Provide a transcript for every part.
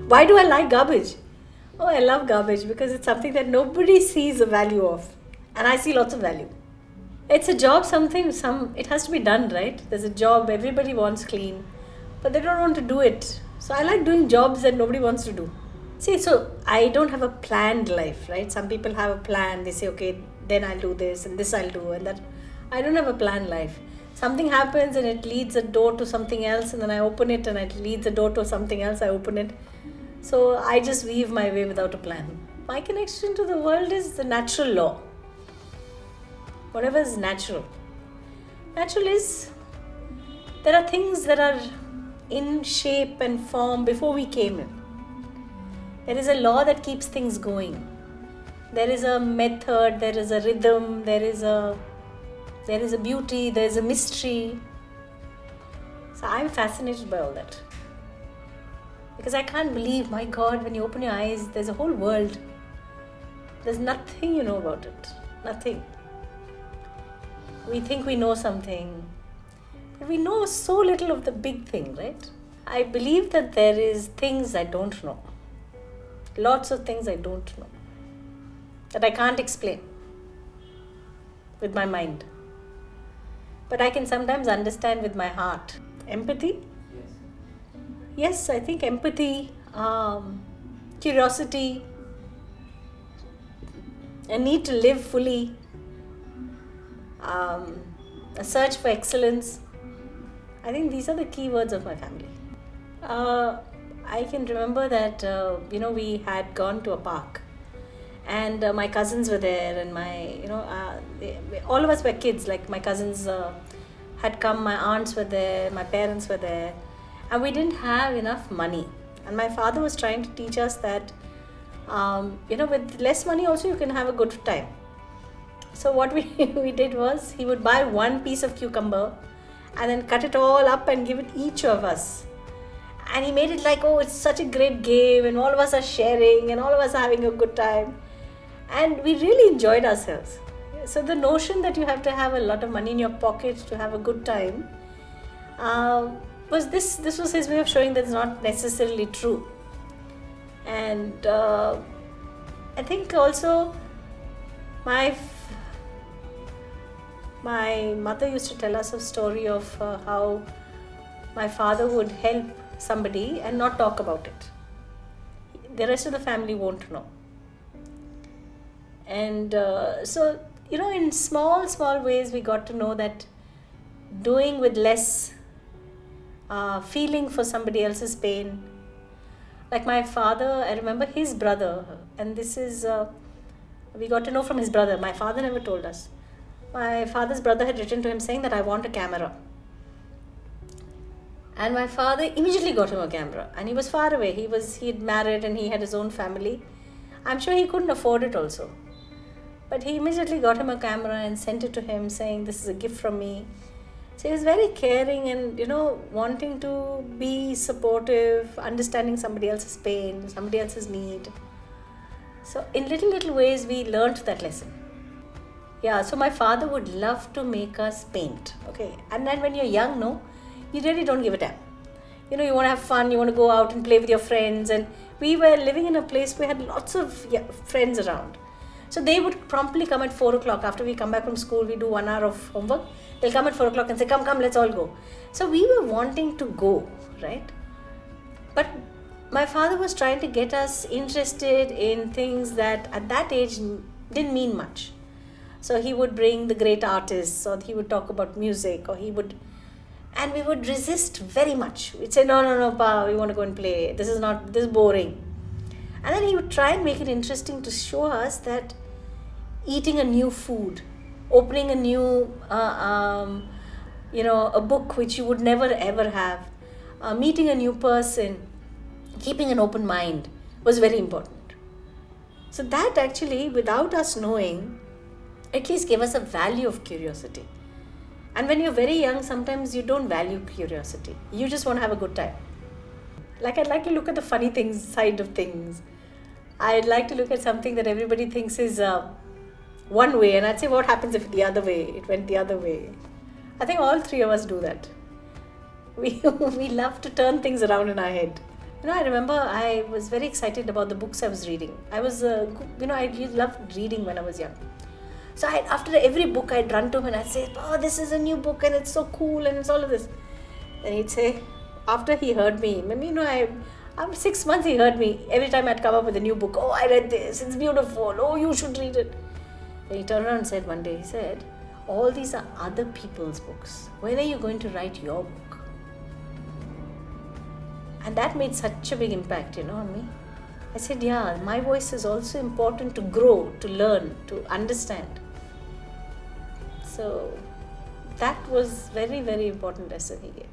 Why do I like garbage? Oh, I love garbage because it's something that nobody sees the value of. And I see lots of value. It's a job, it has to be done, right? There's a job everybody wants clean, but they don't want to do it. So I like doing jobs that nobody wants to do. See, so I don't have a planned life, right? Some people have a plan. They say, okay, then I'll do this and this I'll do and that. I don't have a planned life. Something happens and it leads a door to something else, and then I open it, and it leads a door to something else, I open it. So I just weave my way without a plan. My connection to the world is the natural law. Whatever is natural. Natural is, there are things that are in shape and form before we came in. There is a law that keeps things going. There is a method, there is a rhythm, there is a beauty, there is a mystery. So I'm fascinated by all that. Because I can't believe, my God, when you open your eyes, there's a whole world. There's nothing you know about it. Nothing. We think we know something, but we know so little of the big thing, right? I believe that there is things I don't know. Lots of things I don't know. That I can't explain with my mind. But I can sometimes understand with my heart. Empathy? Yes, I think empathy, curiosity, a need to live fully, a search for excellence. I think these are the key words of my family. I can remember that, we had gone to a park, and my cousins were there, and all of us were kids. Like, my cousins had come, my aunts were there, my parents were there, and we didn't have enough money. And my father was trying to teach us that, with less money also you can have a good time. So what we did was, he would buy one piece of cucumber and then cut it all up and give it each of us. And he made it like, oh, it's such a great game, and all of us are sharing, and all of us are having a good time. And we really enjoyed ourselves. So the notion that you have to have a lot of money in your pocket to have a good time, this was his way of showing that it's not necessarily true. And I think also my mother used to tell us a story of how my father would help somebody and not talk about it. The rest of the family won't know. And so, in small ways we got to know that doing with less, feeling for somebody else's pain. Like my father, I remember his brother, and this is, we got to know from his brother. My father never told us. My father's brother had written to him saying that I want a camera. And my father immediately got him a camera, and he was far away. He had married and he had his own family. I'm sure he couldn't afford it also. But he immediately got him a camera and sent it to him saying, this is a gift from me. So he was very caring and, wanting to be supportive, understanding somebody else's pain, somebody else's need. So in little ways, we learnt that lesson. Yeah, so my father would love to make us paint. Okay, and then when you're young, you really don't give a damn. You want to have fun, you want to go out and play with your friends. And we were living in a place where we had lots of friends around. So they would promptly come at 4 o'clock. After we come back from school, we do 1 hour of homework. They'll come at 4 o'clock and say, come, let's all go. So we were wanting to go, right? But my father was trying to get us interested in things that at that age didn't mean much. So he would bring the great artists, or he would talk about music, and we would resist very much. We'd say, no, Pa, we want to go and play. This is boring. And then he would try and make it interesting to show us that eating a new food, opening a new, a book which you would never ever have, meeting a new person, keeping an open mind was very important. So that actually, without us knowing, at least gave us a value of curiosity. And when you're very young, sometimes you don't value curiosity. You just want to have a good time. Like, I'd like to look at the funny things side of things. I'd like to look at something that everybody thinks is one way, and I'd say, what happens if it went the other way? I think all three of us do that. We love to turn things around in our head. I remember I was very excited about the books I was reading. I was, I loved reading when I was young. So after every book, I'd run to him and I'd say, "Oh, this is a new book and it's so cool and it's all of this." And he'd say, after he heard me, maybe, after 6 months he heard me. Every time I'd come up with a new book, "Oh, I read this, it's beautiful, oh, you should read it." And he turned around and said one day, he said, "All these are other people's books. When are you going to write your book?" And that made such a big impact, on me. I said, yeah, my voice is also important to grow, to learn, to understand. So that was very, very important lesson he gave.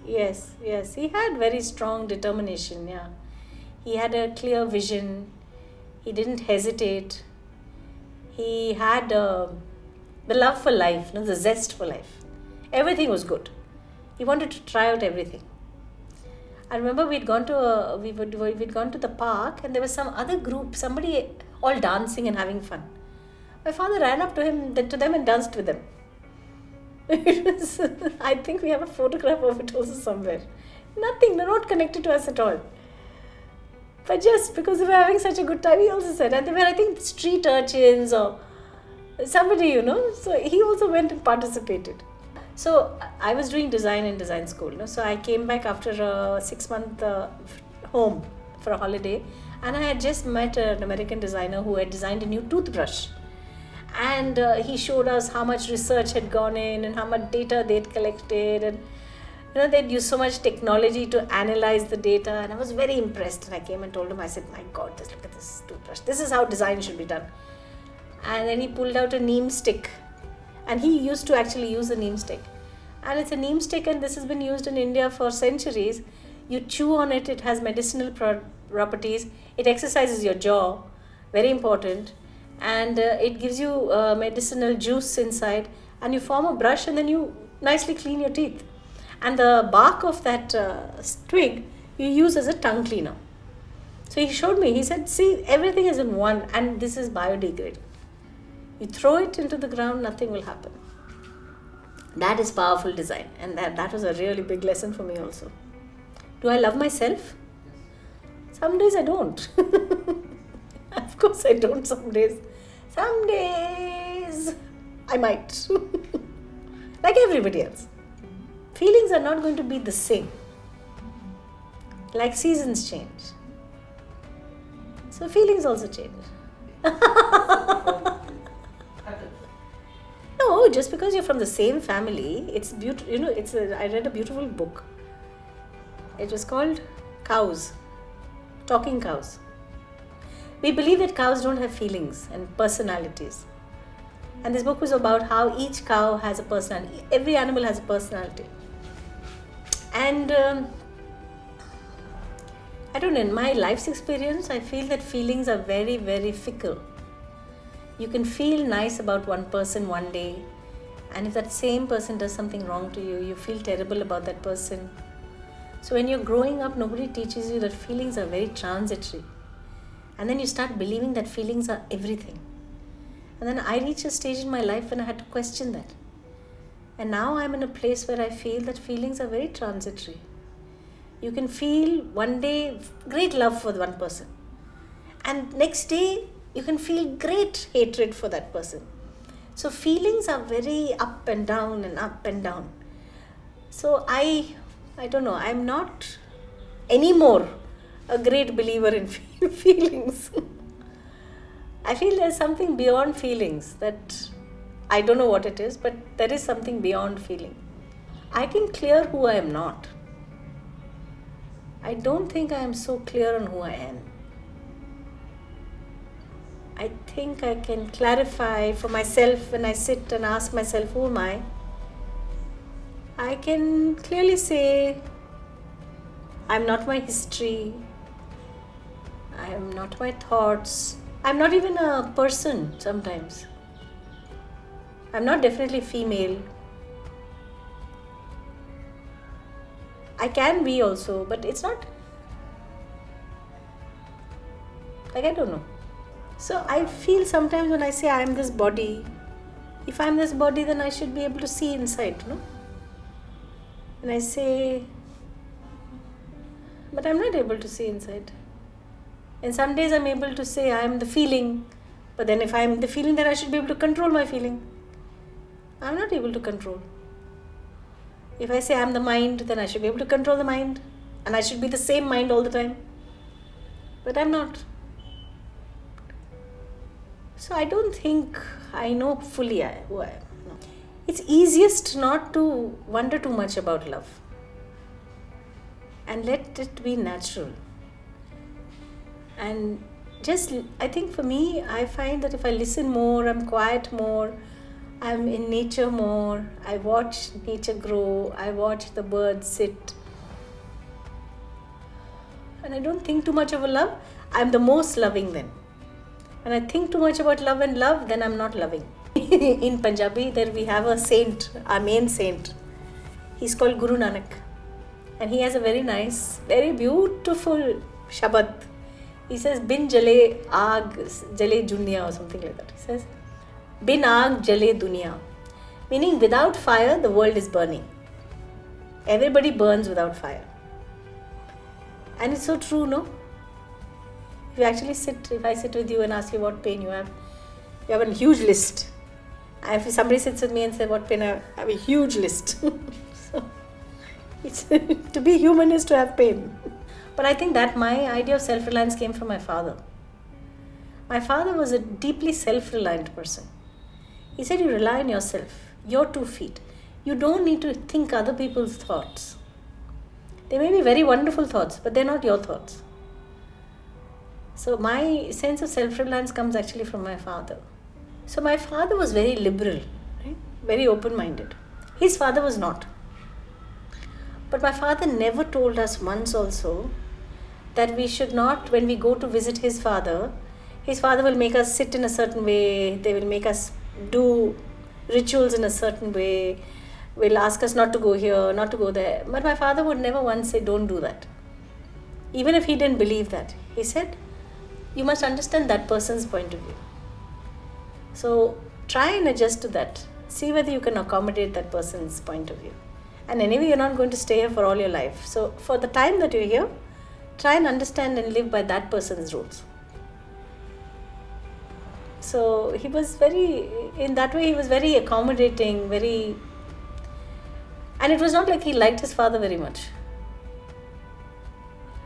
Yes. He had very strong determination, yeah. He had a clear vision. He didn't hesitate. He had the love for life, the zest for life. Everything was good. He wanted to try out everything. I remember we'd gone to the park and there was some other group, somebody all dancing and having fun. My father ran up to them and danced with them. I think we have a photograph of it also somewhere. Nothing, they're not connected to us at all. But just because they were having such a good time, he also said, and they were, I think, street urchins or somebody, so he also went and participated. So I was doing design in design school, so I came back after a 6-month home for a holiday, and I had just met an American designer who had designed a new toothbrush. And he showed us how much research had gone in and how much data they'd collected, and they'd used so much technology to analyze the data, and I was very impressed. And I came and told him, I said, "My God, just look at this toothbrush. This is how design should be done." And then he pulled out a neem stick, and he used to actually use a neem stick. And it's a neem stick, and this has been used in India for centuries. You chew on it, it has medicinal properties. It exercises your jaw, very important. And it gives you medicinal juice inside, and you form a brush and then you nicely clean your teeth. And the bark of that twig you use as a tongue cleaner. So he showed me, he said, "See, everything is in one, and this is biodegradable. You throw it into the ground, nothing will happen." That is powerful design, and that was a really big lesson for me also. Do I love myself? Some days I don't. Of course I don't some days. Some days I might. Like everybody else. Feelings are not going to be the same. Like seasons change. So feelings also change. No, just because you're from the same family, it's beautiful. I read a beautiful book. It was called Cows. Talking Cows. We believe that cows don't have feelings and personalities. And this book was about how each cow has a personality. Every animal has a personality. And I don't know, in my life's experience, I feel that feelings are very, very fickle. You can feel nice about one person one day, and if that same person does something wrong to you, you feel terrible about that person. So when you're growing up, nobody teaches you that feelings are very transitory. And then you start believing that feelings are everything. And then I reached a stage in my life when I had to question that. And now I'm in a place where I feel that feelings are very transitory. You can feel one day great love for one person, and next day you can feel great hatred for that person. So feelings are very up and down and up and down. So I don't know, I'm not anymore a great believer in feelings. I feel there's something beyond feelings that I don't know what it is, but there is something beyond feeling. I can clear who I am not. I don't think I am so clear on who I am. I think I can clarify for myself when I sit and ask myself, who am I? I can clearly say, I'm not my history. I am not my thoughts. I'm not even a person sometimes. I'm not definitely female. I can be also, but it's not, like, I don't know. So I feel sometimes when I say I am this body, if I am this body, then I should be able to see inside, no? And I say, But I'm not able to see inside. And some days I'm able to say I'm the feeling. But then if I'm the feeling, then I should be able to control my feeling. I'm not able to control. If I say I'm the mind, then I should be able to control the mind. And I should be the same mind all the time. But I'm not. So I don't think I know fully who I am. No. It's easiest not to wonder too much about love. And let it be natural. And just, I think for me, I find that if I listen more, I'm quiet more, I'm in nature more, I watch nature grow, I watch the birds sit, and I don't think too much of a love, I'm the most loving then. When I think too much about love and love, then I'm not loving. In Punjabi, there we have a saint, our main saint. He's called Guru Nanak. And he has a very nice, very beautiful Shabad. He says, Bin jale aag jale dunya or something like that. He says, Bin aag jale dunya. Meaning without fire, the world is burning. Everybody burns without fire. And it's so true, no? If you actually if I sit with you and ask you what pain you have a huge list. And if somebody sits with me and says what pain I have a huge list. So, to be human is to have pain. But I think that my idea of self-reliance came from my father. My father was a deeply self-reliant person. He said you rely on yourself, your 2 feet. You don't need to think other people's thoughts. They may be very wonderful thoughts, but they're not your thoughts. So my sense of self-reliance comes actually from my father. So my father was very liberal, right? Very open-minded. His father was not. But my father never told us once also that we should not, when we go to visit his father will make us sit in a certain way, they will make us do rituals in a certain way, will ask us not to go here, not to go there. But my father would never once say, don't do that. Even if he didn't believe that. He said, you must understand that person's point of view. So try and adjust to that. See whether you can accommodate that person's point of view. And anyway, you're not going to stay here for all your life. So for the time that you're here, try and understand and live by that person's rules. So he was in that way, he was very accommodating, and it was not like he liked his father very much.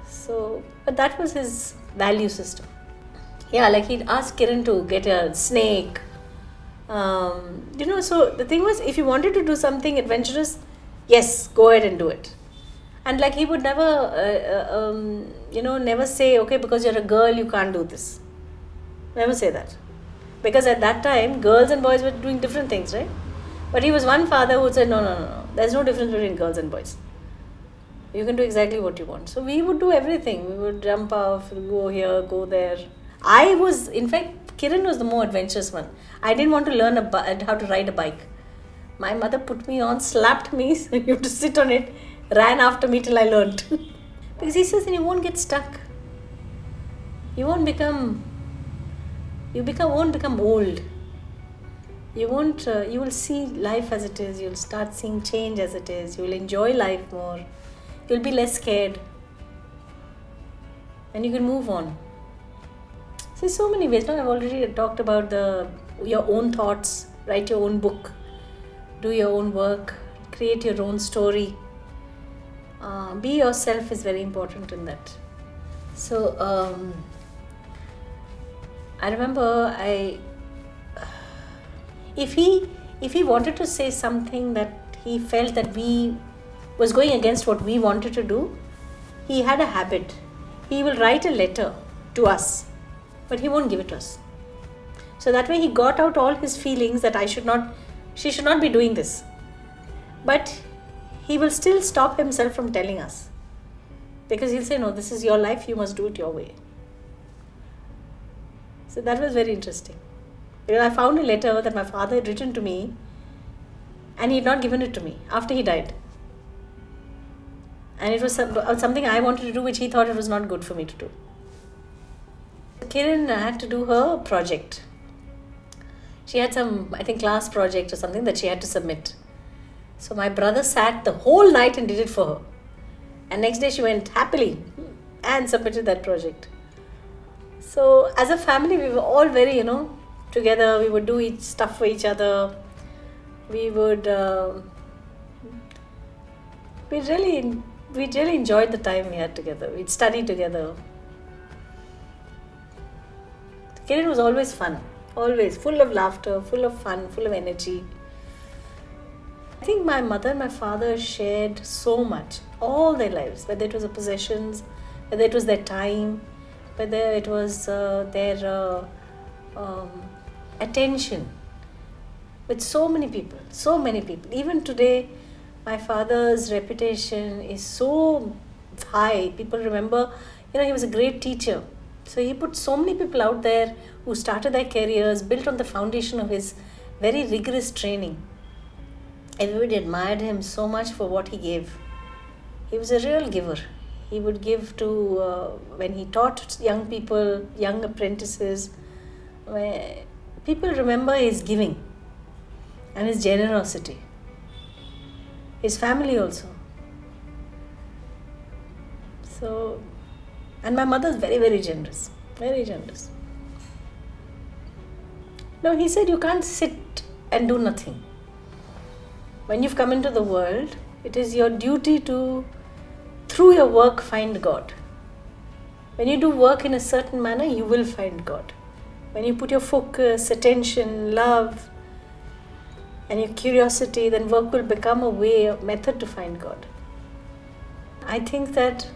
So, but that was his value system. Yeah, like he'd ask Kiran to get a snake. So the thing was, if you wanted to do something adventurous, yes, go ahead and do it. And like he would never, never say, okay, because you're a girl, you can't do this. Never say that. Because at that time, girls and boys were doing different things, right? But he was one father who said, no. There's no difference between girls and boys. You can do exactly what you want. So we would do everything. We would jump off, go here, go there. In fact, Kiran was the more adventurous one. I didn't want to learn how to ride a bike. My mother put me on, slapped me, so you have to sit on it, ran after me till I learned. Because he says, then you won't get stuck. You won't become old. You will see life as it is. You'll start seeing change as it is. You will enjoy life more. You'll be less scared. And you can move on. There's so many ways. Now I've already talked about your own thoughts, write your own book, do your own work, create your own story. Be yourself is very important in that. So I remember if he wanted to say something that he felt that was going against what we wanted to do, he had a habit. He will write a letter to us, but he won't give it to us. So that way he got out all his feelings that she should not be doing this. But he will still stop himself from telling us. Because he'll say, no, this is your life, you must do it your way. So that was very interesting. Because I found a letter that my father had written to me and he had not given it to me after he died. And it was something I wanted to do which he thought it was not good for me to do. Kiran had to do her project. She had some, I think, class project or something that she had to submit. So my brother sat the whole night and did it for her. And next day she went happily. and submitted that project. So as a family, we were all very, together. We would do stuff for each other. We would, we really, we really enjoyed the time we had together. We'd study together. Kiran was always fun, always full of laughter, full of fun, full of energy. I think my mother and my father shared so much all their lives, whether it was the possessions, whether it was their time, whether it was their attention with so many people, so many people. Even today, my father's reputation is so high. People remember, he was a great teacher. So he put so many people out there who started their careers, built on the foundation of his very rigorous training. Everybody admired him so much for what he gave. He was a real giver. He would give to, when he taught young people, young apprentices, people remember his giving and his generosity. His family also. So, and my mother is very, very generous. Very generous. No, he said you can't sit and do nothing. When you've come into the world, it is your duty to, through your work, find God. When you do work in a certain manner, you will find God. When you put your focus, attention, love, and your curiosity, then work will become a way, a method to find God. I think that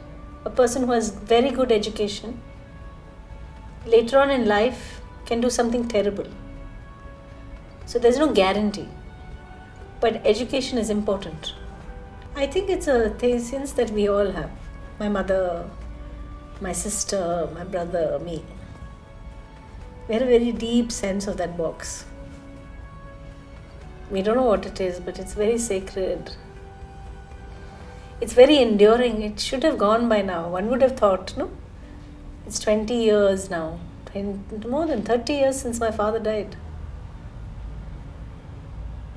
a person who has very good education, later on in life, can do something terrible. So there's no guarantee. But education is important. I think it's a sense that we all have. My mother, my sister, my brother, me. We had a very deep sense of that box. We don't know what it is, but it's very sacred. It's very enduring. It should have gone by now. One would have thought, no? It's 20 years now. More than 30 years since my father died.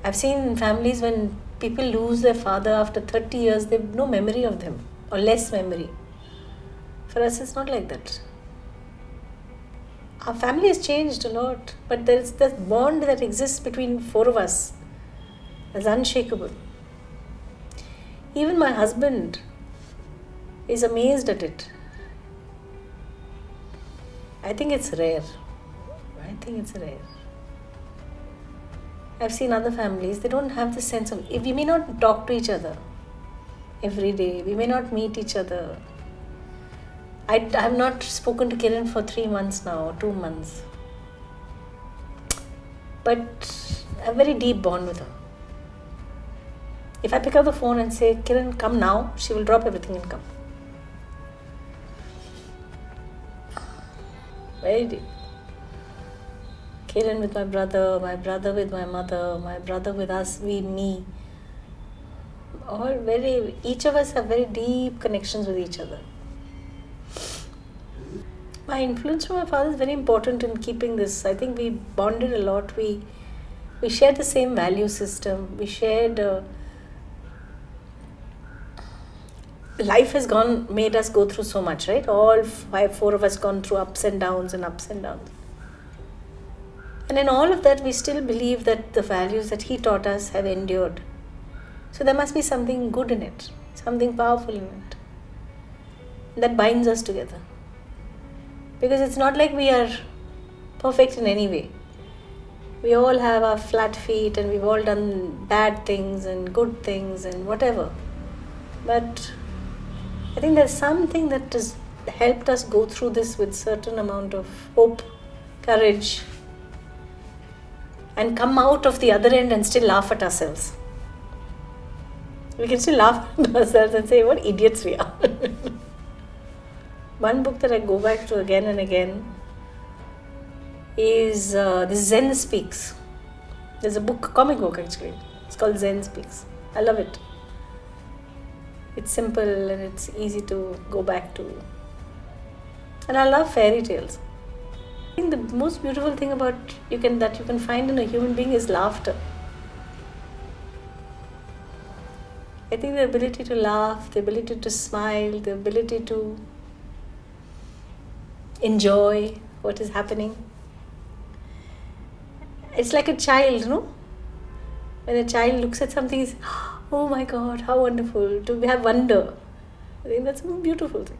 I've seen families when people lose their father after 30 years, they have no memory of them or less memory. For us, it's not like that. Our family has changed a lot, but there's this bond that exists between four of us. It's unshakable. Even my husband is amazed at it. I think it's rare. I've seen other families, they don't have the sense of, we may not talk to each other every day, we may not meet each other. I have not spoken to Kiran for 3 months now, or 2 months. But I have a very deep bond with her. If I pick up the phone and say, Kiran, come now, she will drop everything and come. Very deep. Kiran with my brother with my mother, my brother with us, me. Each of us have very deep connections with each other. My influence from my father is very important in keeping this. I think we bonded a lot. We shared the same value system. We shared... life has made us go through so much, right? All four of us gone through ups and downs. And in all of that, we still believe that the values that he taught us have endured. So there must be something good in it, something powerful in it, that binds us together. Because it's not like we are perfect in any way. We all have our flat feet and we've all done bad things and good things and whatever. But I think there's something that has helped us go through this with certain amount of hope, courage, and come out of the other end and still laugh at ourselves. We can still laugh at ourselves and say, what idiots we are. One book that I go back to again and again is the Zen Speaks. There's a comic book actually. It's called Zen Speaks. I love it. It's simple and it's easy to go back to. And I love fairy tales. I think the most beautiful thing that you can find in a human being is laughter. I think the ability to laugh, the ability to smile, the ability to enjoy what is happening. It's like a child, no? When a child looks at something, it's, oh my God, how wonderful, to have wonder. I think that's a beautiful thing.